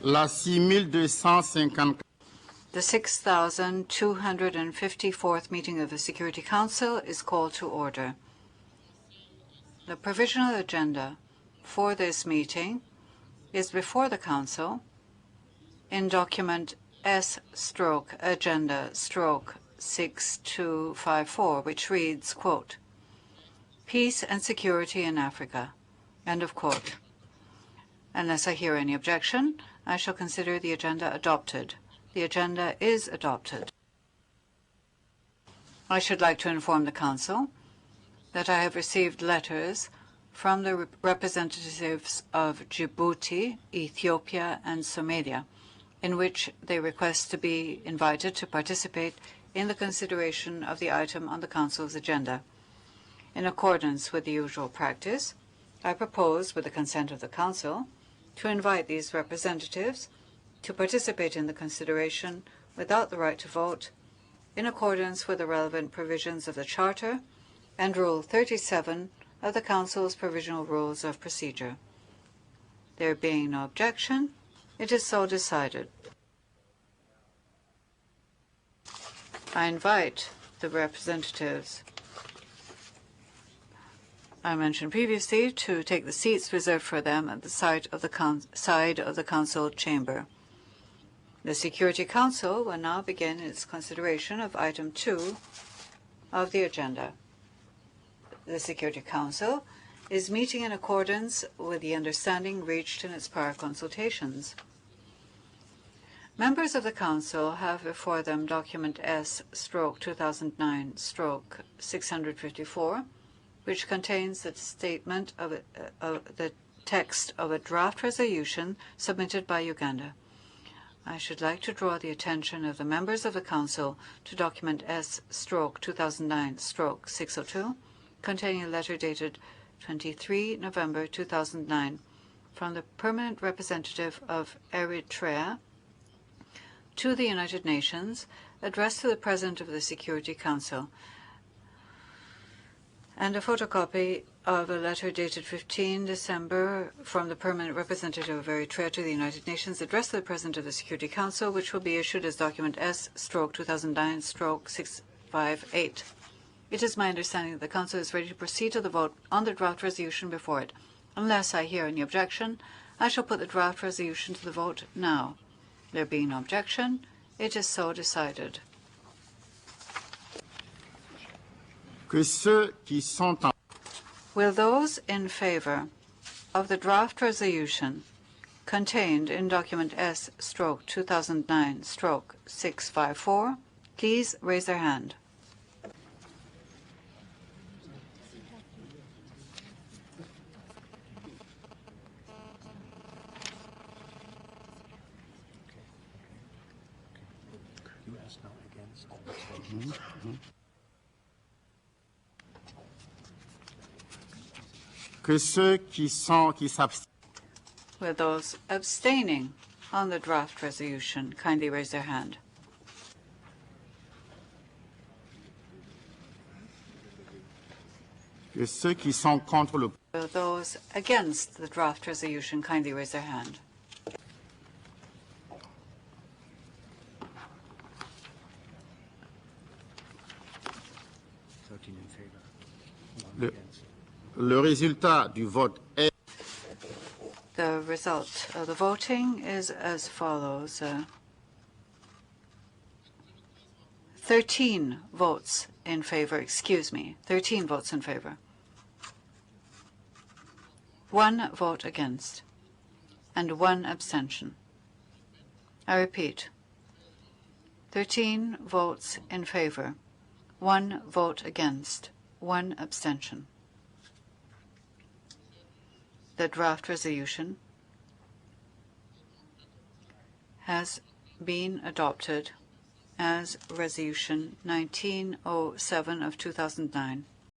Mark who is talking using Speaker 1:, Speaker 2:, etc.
Speaker 1: La 6254.
Speaker 2: The 6,254th meeting of the Security Council is called to order. The provisional agenda for this meeting is before the Council in document S/Agenda/6254, which reads, quote, Peace and security in Africa, end of quote. Unless I hear any objection, I shall consider the agenda adopted. The agenda is adopted. I should like to inform the Council that I have received letters from the representatives of Djibouti, Ethiopia, and Somalia, in which they request to be invited to participate in the consideration of the item on the Council's agenda. In accordance with the usual practice, I propose, with the consent of the Council, to invite these representatives to participate in the consideration without the right to vote, in accordance with the relevant provisions of the Charter and Rule 37 of the Council's Provisional Rules of Procedure. There being no objection, it is so decided. I invite the representatives I mentioned previously to take the seats reserved for them at the side of the Council chamber. The Security Council will now begin its consideration of item 2 of the agenda. The Security Council is meeting in accordance with the understanding reached in its prior consultations. Members of the Council have before them document S/2009/654, which contains the statement of the text of a draft resolution submitted by Uganda. I should like to draw the attention of the members of the Council to document S/2009/602, containing a letter dated 23 November 2009 from the permanent representative of Eritrea to the United Nations, addressed to the President of the Security Council, and a photocopy of a letter dated 15 December from the permanent representative of Eritrea to the United Nations, addressed to the President of the Security Council, which will be issued as document S/2009/658. It is my understanding that the Council is ready to proceed to the vote on the draft resolution before it. Unless I hear any objection, I shall put the draft resolution to the vote now. There being no objection, it is so decided.
Speaker 1: Que ceux qui sont en
Speaker 2: Will those in favor of the draft resolution contained in document S/2009/654 please raise their hand?
Speaker 1: que ceux qui s'abstiennent.
Speaker 2: Will those abstaining on the draft resolution kindly raise their hand?
Speaker 1: Que ceux qui sont contre le.
Speaker 2: Will those against the draft resolution kindly raise their hand?
Speaker 1: Le résultat du vote est.
Speaker 2: The result of the voting is as follows. 13 votes in favor, 13 votes in favor. 1 vote against, and 1 abstention. I repeat, 13 votes in favor, 1 vote against, 1 abstention. The draft resolution has been adopted as Resolution 1907 of 2009.